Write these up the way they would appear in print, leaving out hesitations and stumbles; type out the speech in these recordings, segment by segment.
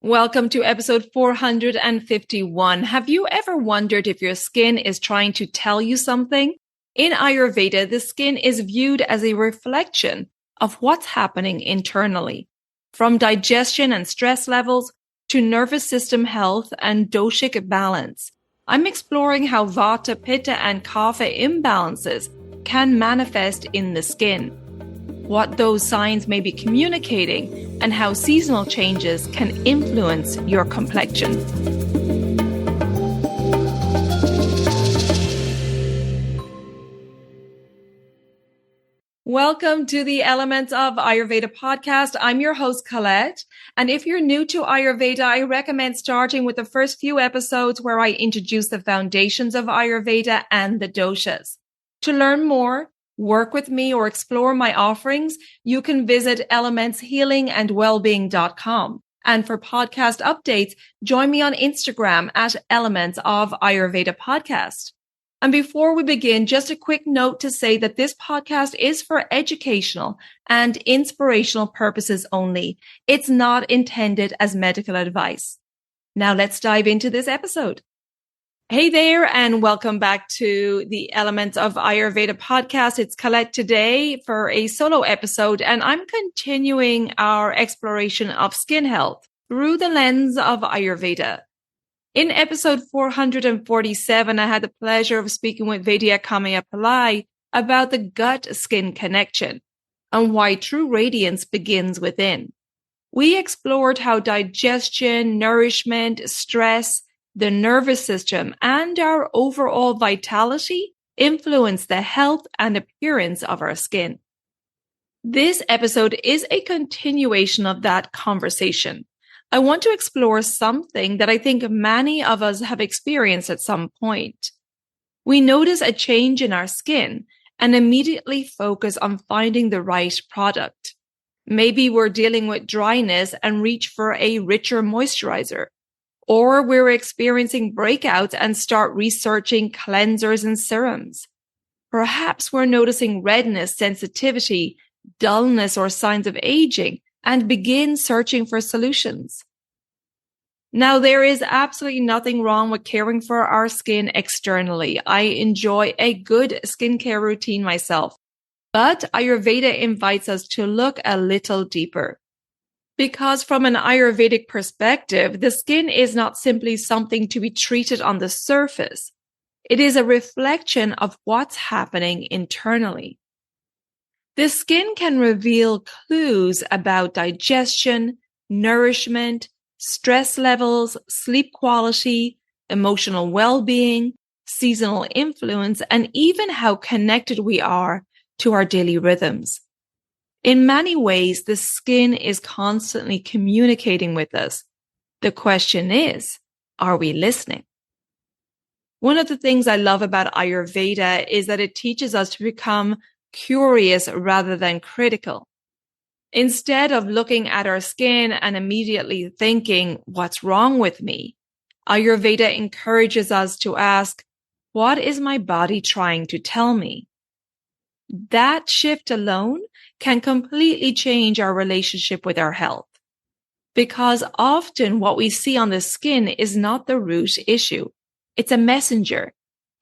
Welcome to episode 451. Have you ever wondered if your skin is trying to tell you something? In Ayurveda, the skin is viewed as a reflection of what's happening internally, from digestion and stress levels to nervous system health and doshic balance. I'm exploring how Vata, Pitta and Kapha imbalances can manifest in the skin, what those signs may be communicating, and how seasonal changes can influence your complexion. Welcome to the Elements of Ayurveda podcast. I'm your host, Colette. And if you're new to Ayurveda, I recommend starting with the first few episodes where I introduce the foundations of Ayurveda and the doshas. To learn more, work with me, or explore my offerings, you can visit elementshealingandwellbeing.com. And for podcast updates, join me on Instagram at Elements of AyurvedaPodcast. And before we begin, just a quick note to say that this podcast is for educational and inspirational purposes only. It's not intended as medical advice. Now let's dive into this episode. Hey there, and welcome back to the Elements of Ayurveda podcast. It's Colette today for a solo episode, and I'm continuing our exploration of skin health through the lens of Ayurveda. In episode 447, I had the pleasure of speaking with Vaidya Kamya Pillai about the gut-skin connection and why true radiance begins within. We explored how digestion, nourishment, stress, the nervous system, and our overall vitality influence the health and appearance of our skin. This episode is a continuation of that conversation. I want to explore something that I think many of us have experienced at some point. We notice a change in our skin and immediately focus on finding the right product. Maybe we're dealing with dryness and reach for a richer moisturizer. Or we're experiencing breakouts and start researching cleansers and serums. Perhaps we're noticing redness, sensitivity, dullness, or signs of aging and begin searching for solutions. Now, there is absolutely nothing wrong with caring for our skin externally. I enjoy a good skincare routine myself, but Ayurveda invites us to look a little deeper. Because from an Ayurvedic perspective, the skin is not simply something to be treated on the surface. It is a reflection of what's happening internally. The skin can reveal clues about digestion, nourishment, stress levels, sleep quality, emotional well-being, seasonal influence, and even how connected we are to our daily rhythms. In many ways, the skin is constantly communicating with us. The question is, are we listening? One of the things I love about Ayurveda is that it teaches us to become curious rather than critical. Instead of looking at our skin and immediately thinking, what's wrong with me? Ayurveda encourages us to ask, what is my body trying to tell me? That shift alone can completely change our relationship with our health. Because often what we see on the skin is not the root issue. It's a messenger.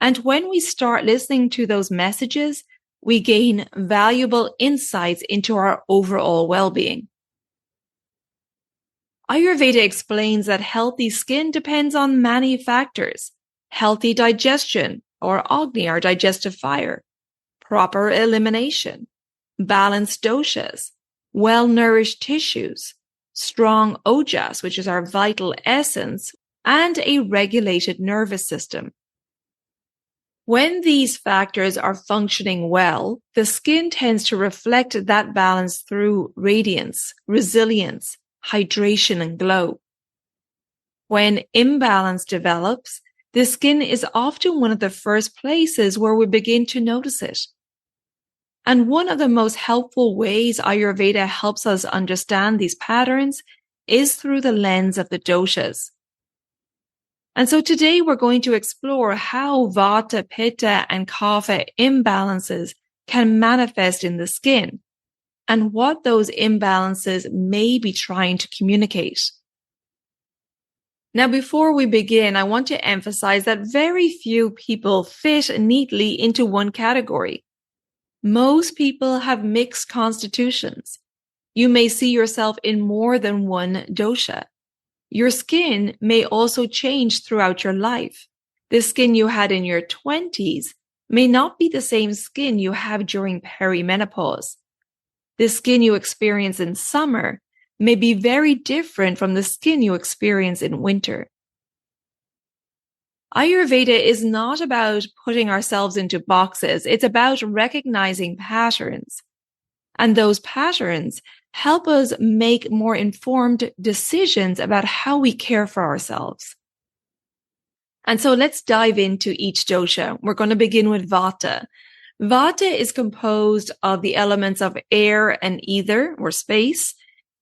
And when we start listening to those messages, we gain valuable insights into our overall well-being. Ayurveda explains that healthy skin depends on many factors: healthy digestion, or Agni, our digestive fire, proper elimination, balanced doshas, well-nourished tissues, strong ojas, which is our vital essence, and a regulated nervous system. When these factors are functioning well, the skin tends to reflect that balance through radiance, resilience, hydration, and glow. When imbalance develops, the skin is often one of the first places where we begin to notice it. And one of the most helpful ways Ayurveda helps us understand these patterns is through the lens of the doshas. And so today we're going to explore how Vata, Pitta, and Kapha imbalances can manifest in the skin and what those imbalances may be trying to communicate. Now, before we begin, I want to emphasize that very few people fit neatly into one category. Most people have mixed constitutions. You may see yourself in more than one dosha. Your skin may also change throughout your life. The skin you had in your 20s may not be the same skin you have during perimenopause. The skin you experience in summer may be very different from the skin you experience in winter. Ayurveda is not about putting ourselves into boxes. It's about recognizing patterns. And those patterns help us make more informed decisions about how we care for ourselves. And so let's dive into each dosha. We're going to begin with Vata. Vata is composed of the elements of air and ether, or space.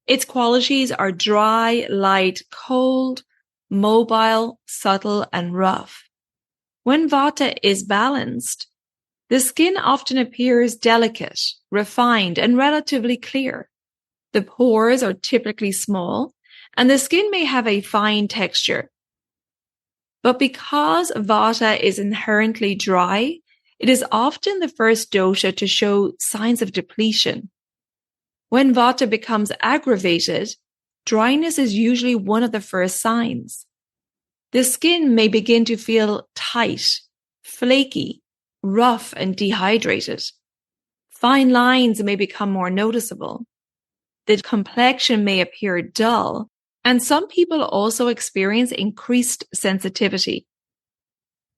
Its qualities are dry, light, cold, mobile, subtle, and rough. When Vata is balanced, the skin often appears delicate, refined, and relatively clear. The pores are typically small, and the skin may have a fine texture. But because Vata is inherently dry, it is often the first dosha to show signs of depletion. When Vata becomes aggravated, dryness is usually one of the first signs. The skin may begin to feel tight, flaky, rough, and dehydrated. Fine lines may become more noticeable. The complexion may appear dull, and some people also experience increased sensitivity.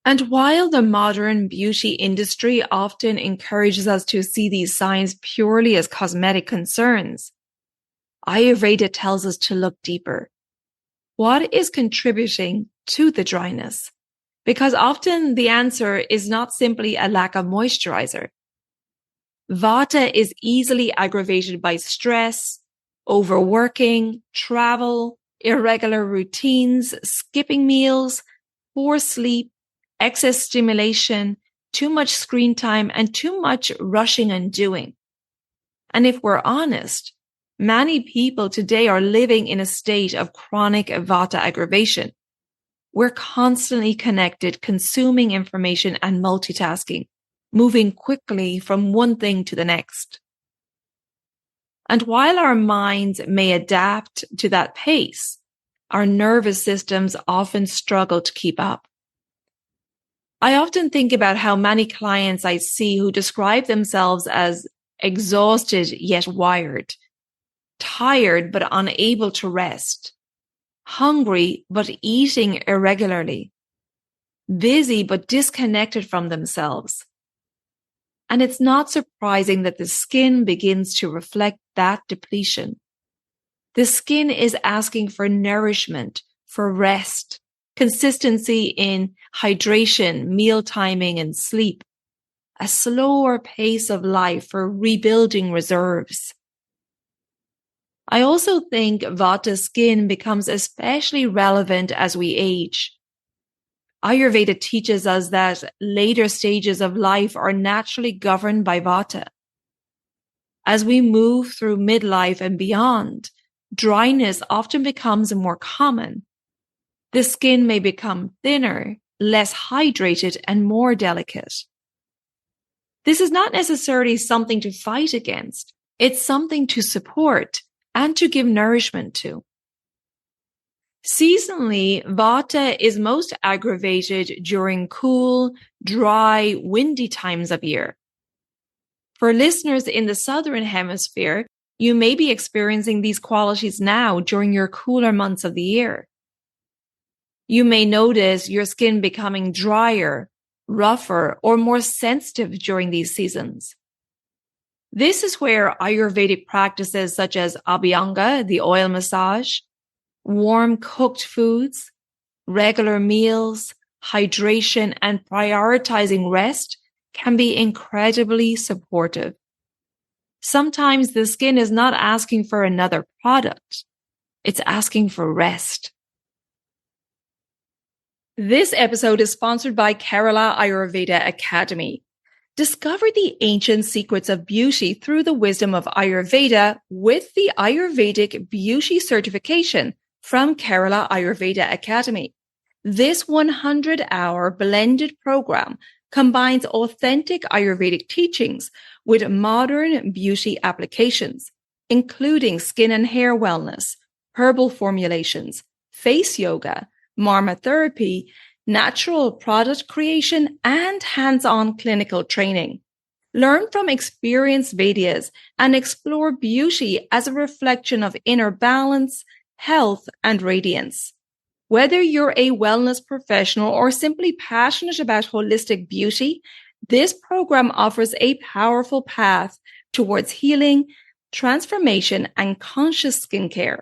And while the modern beauty industry often encourages us to see these signs purely as cosmetic concerns, Ayurveda tells us to look deeper. What is contributing to the dryness? Because often the answer is not simply a lack of moisturizer. Vata is easily aggravated by stress, overworking, travel, irregular routines, skipping meals, poor sleep, excess stimulation, too much screen time, and too much rushing and doing. And if we're honest, many people today are living in a state of chronic Vata aggravation. We're constantly connected, consuming information and multitasking, moving quickly from one thing to the next. And while our minds may adapt to that pace, our nervous systems often struggle to keep up. I often think about how many clients I see who describe themselves as exhausted yet wired, tired but unable to rest, hungry but eating irregularly, busy but disconnected from themselves. And it's not surprising that the skin begins to reflect that depletion. The skin is asking for nourishment, for rest, consistency in hydration, meal timing, and sleep, a slower pace of life for rebuilding reserves. I also think Vata skin becomes especially relevant as we age. Ayurveda teaches us that later stages of life are naturally governed by Vata. As we move through midlife and beyond, dryness often becomes more common. The skin may become thinner, less hydrated, and more delicate. This is not necessarily something to fight against. It's something to support and to give nourishment to. Seasonally, Vata is most aggravated during cool, dry, windy times of year. For listeners in the Southern Hemisphere, you may be experiencing these qualities now during your cooler months of the year. You may notice your skin becoming drier, rougher, or more sensitive during these seasons. This is where Ayurvedic practices such as Abhyanga, the oil massage, warm cooked foods, regular meals, hydration, and prioritizing rest can be incredibly supportive. Sometimes the skin is not asking for another product. It's asking for rest. This episode is sponsored by Kerala Ayurveda Academy. Discover the ancient secrets of beauty through the wisdom of Ayurveda with the Ayurvedic Beauty Certification from Kerala Ayurveda Academy. This 100-hour blended program combines authentic Ayurvedic teachings with modern beauty applications, including skin and hair wellness, herbal formulations, face yoga, marma therapy, natural product creation, and hands-on clinical training. Learn from experienced Vaidyas and explore beauty as a reflection of inner balance, health, and radiance. Whether you're a wellness professional or simply passionate about holistic beauty, this program offers a powerful path towards healing, transformation, and conscious skincare.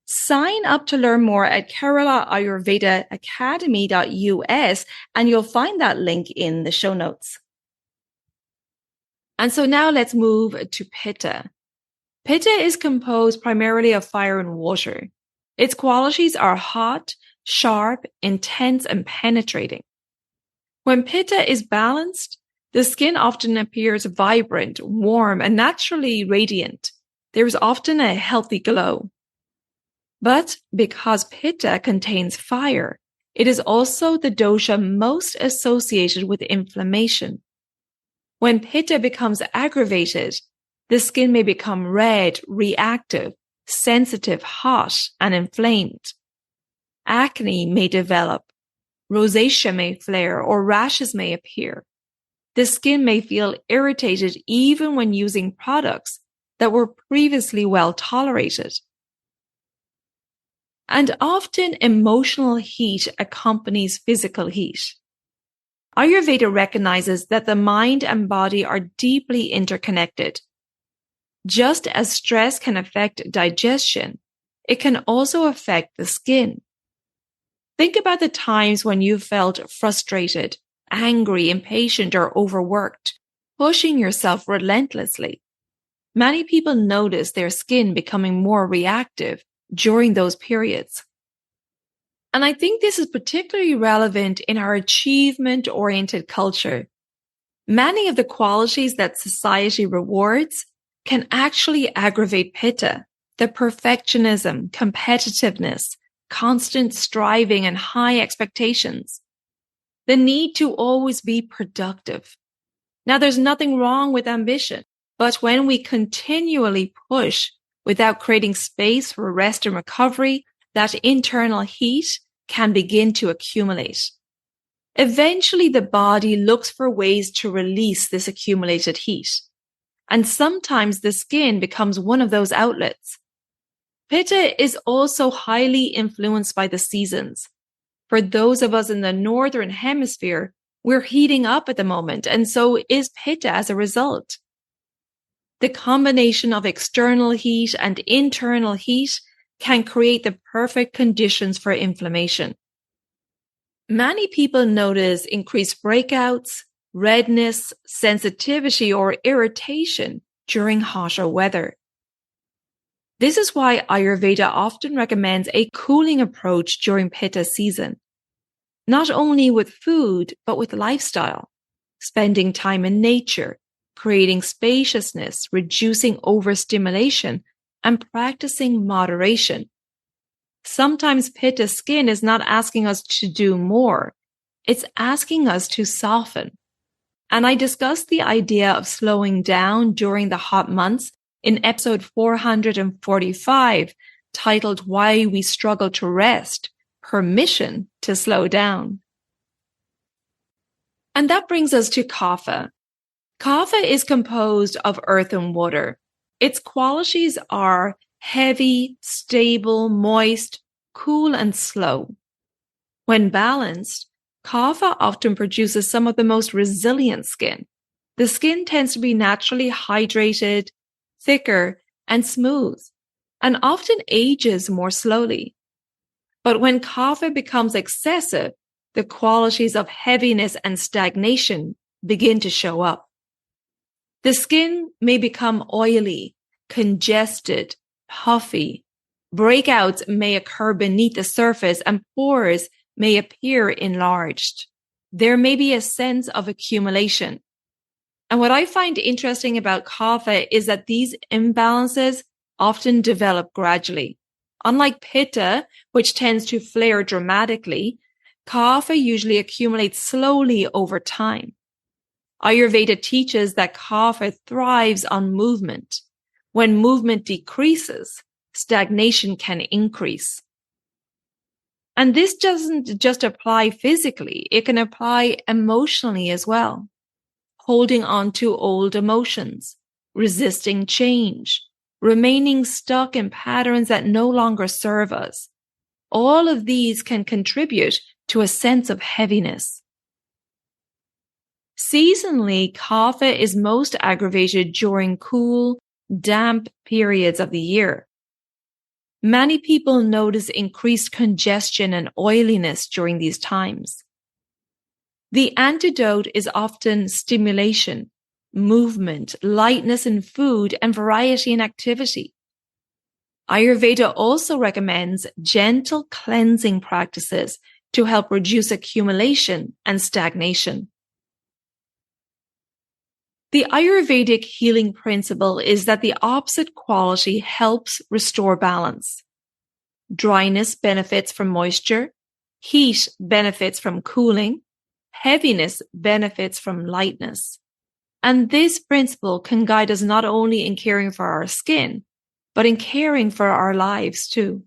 Sign up to learn more at keralaayurvedaacademy.us, and you'll find that link in the show notes. And so now let's move to Pitta. Pitta is composed primarily of fire and water. Its qualities are hot, sharp, intense, and penetrating. When Pitta is balanced, the skin often appears vibrant, warm, and naturally radiant. There is often a healthy glow. But because Pitta contains fire, it is also the dosha most associated with inflammation. When Pitta becomes aggravated, the skin may become red, reactive, sensitive, hot, and inflamed. Acne may develop, rosacea may flare, or rashes may appear. The skin may feel irritated even when using products that were previously well tolerated. And often emotional heat accompanies physical heat. Ayurveda recognizes that the mind and body are deeply interconnected. Just as stress can affect digestion, it can also affect the skin. Think about the times when you felt frustrated, angry, impatient, or overworked, pushing yourself relentlessly. Many people notice their skin becoming more reactive during those periods. And I think this is particularly relevant in our achievement-oriented culture. Many of the qualities that society rewards can actually aggravate Pitta, the perfectionism, competitiveness, constant striving, and high expectations. The need to always be productive. Now, there's nothing wrong with ambition, but when we continually push without creating space for rest and recovery, that internal heat can begin to accumulate. Eventually, the body looks for ways to release this accumulated heat. And sometimes the skin becomes one of those outlets. Pitta is also highly influenced by the seasons. For those of us in the northern hemisphere, we're heating up at the moment, and so is Pitta as a result. The combination of external heat and internal heat can create the perfect conditions for inflammation. Many people notice increased breakouts, redness, sensitivity, or irritation during hotter weather. This is why Ayurveda often recommends a cooling approach during Pitta season, not only with food, but with lifestyle, spending time in nature, creating spaciousness, reducing overstimulation, and practicing moderation. Sometimes Pitta skin is not asking us to do more. It's asking us to soften. And I discussed the idea of slowing down during the hot months in episode 445, titled Why We Struggle to Rest, Permission to Slow Down. And that brings us to Kapha. Kapha is composed of earth and water. Its qualities are heavy, stable, moist, cool, and slow. When balanced, Kapha often produces some of the most resilient skin. The skin tends to be naturally hydrated, thicker, and smooth, and often ages more slowly. But when Kapha becomes excessive, the qualities of heaviness and stagnation begin to show up. The skin may become oily, congested, puffy. Breakouts may occur beneath the surface, and pores may appear enlarged. There may be a sense of accumulation. And what I find interesting about Kapha is that these imbalances often develop gradually. Unlike Pitta, which tends to flare dramatically, Kapha usually accumulates slowly over time. Ayurveda teaches that Kapha thrives on movement. When movement decreases, stagnation can increase. And this doesn't just apply physically, it can apply emotionally as well. Holding on to old emotions, resisting change, remaining stuck in patterns that no longer serve us. All of these can contribute to a sense of heaviness. Seasonally, Kapha is most aggravated during cool, damp periods of the year. Many people notice increased congestion and oiliness during these times. The antidote is often stimulation, movement, lightness in food, and variety in activity. Ayurveda also recommends gentle cleansing practices to help reduce accumulation and stagnation. The Ayurvedic healing principle is that the opposite quality helps restore balance. Dryness benefits from moisture, heat benefits from cooling, heaviness benefits from lightness. And this principle can guide us not only in caring for our skin, but in caring for our lives too.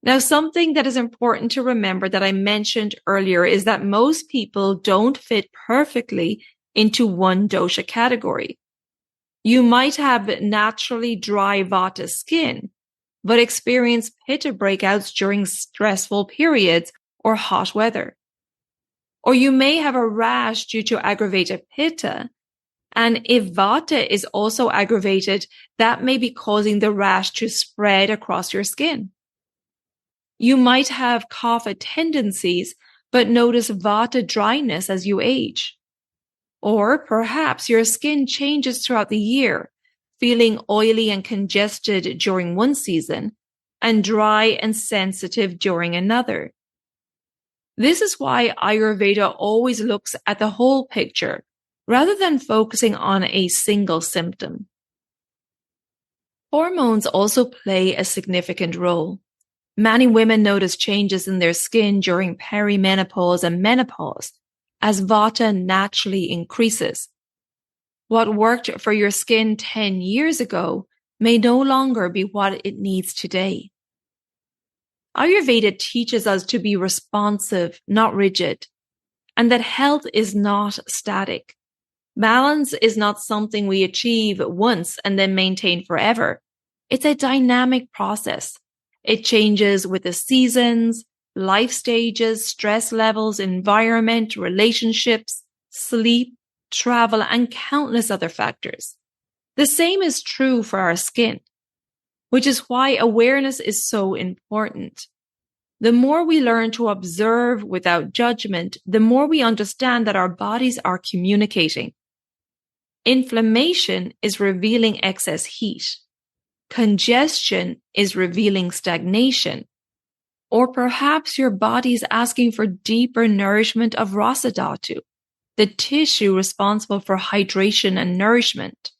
Now, something that is important to remember that I mentioned earlier is that most people don't fit perfectly into one dosha category. You might have naturally dry Vata skin, but experience Pitta breakouts during stressful periods or hot weather. Or you may have a rash due to aggravated Pitta, and if Vata is also aggravated, that may be causing the rash to spread across your skin. You might have Kapha tendencies, but notice Vata dryness as you age. Or perhaps your skin changes throughout the year, feeling oily and congested during one season and dry and sensitive during another. This is why Ayurveda always looks at the whole picture rather than focusing on a single symptom. Hormones also play a significant role. Many women notice changes in their skin during perimenopause and menopause, as Vata naturally increases. What worked for your skin 10 years ago may no longer be what it needs today. Ayurveda teaches us to be responsive, not rigid, and that health is not static. Balance is not something we achieve once and then maintain forever. It's a dynamic process. It changes with the seasons, life stages, stress levels, environment, relationships, sleep, travel, and countless other factors. The same is true for our skin, which is why awareness is so important. The more we learn to observe without judgment, the more we understand that our bodies are communicating. Inflammation is revealing excess heat. Congestion is revealing stagnation. Or perhaps your body is asking for deeper nourishment of rasa dhatu, the tissue responsible for hydration and nourishment.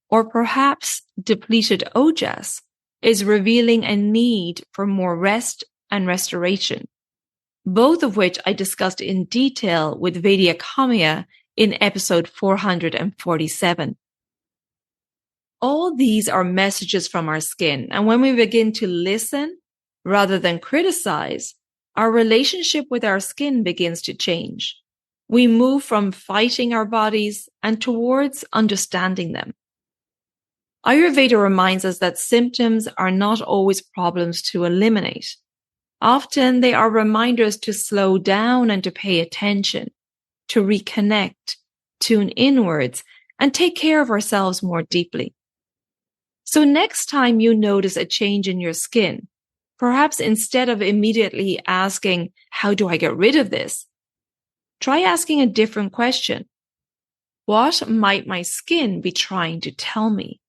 Or perhaps depleted ojas is revealing a need for more rest and restoration, both of which I discussed in detail with Vaidya Kamya in episode 447. All these are messages from our skin, and when we begin to listen rather than criticize, our relationship with our skin begins to change. We move from fighting our bodies and towards understanding them. Ayurveda reminds us that symptoms are not always problems to eliminate. Often they are reminders to slow down and to pay attention, to reconnect, tune inwards, and take care of ourselves more deeply. So next time you notice a change in your skin, perhaps instead of immediately asking, how do I get rid of this? Try asking a different question. What might my skin be trying to tell me?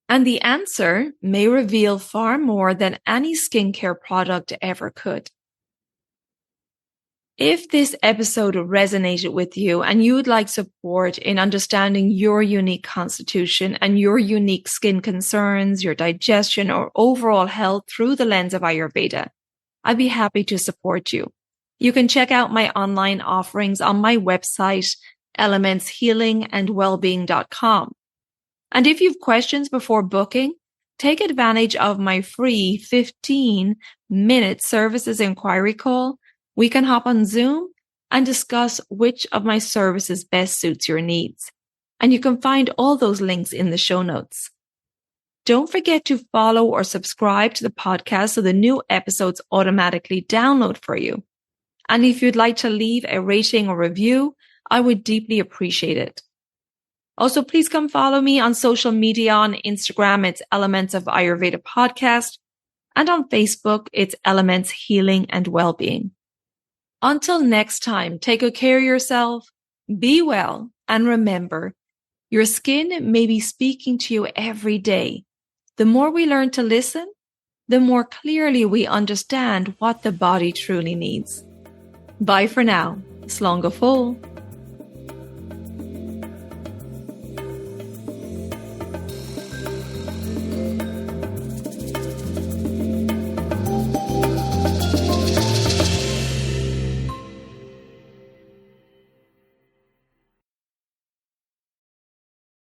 And the answer may reveal far more than any skincare product ever could. If this episode resonated with you and you would like support in understanding your unique constitution and your unique skin concerns, your digestion, or overall health through the lens of Ayurveda, I'd be happy to support you. You can check out my online offerings on my website, elementshealingandwellbeing.com. And if you've questions before booking, take advantage of my free 15-minute services inquiry call. We can hop on Zoom and discuss which of my services best suits your needs. And you can find all those links in the show notes. Don't forget to follow or subscribe to the podcast so the new episodes automatically download for you. And if you'd like to leave a rating or review, I would deeply appreciate it. Also, please come follow me on social media. On Instagram, it's Elements of Ayurveda Podcast. And on Facebook, it's Elements Healing and Wellbeing. Until next time, take good care of yourself, be well, and remember, your skin may be speaking to you every day. The more we learn to listen, the more clearly we understand what the body truly needs. Bye for now. Slán go fóill.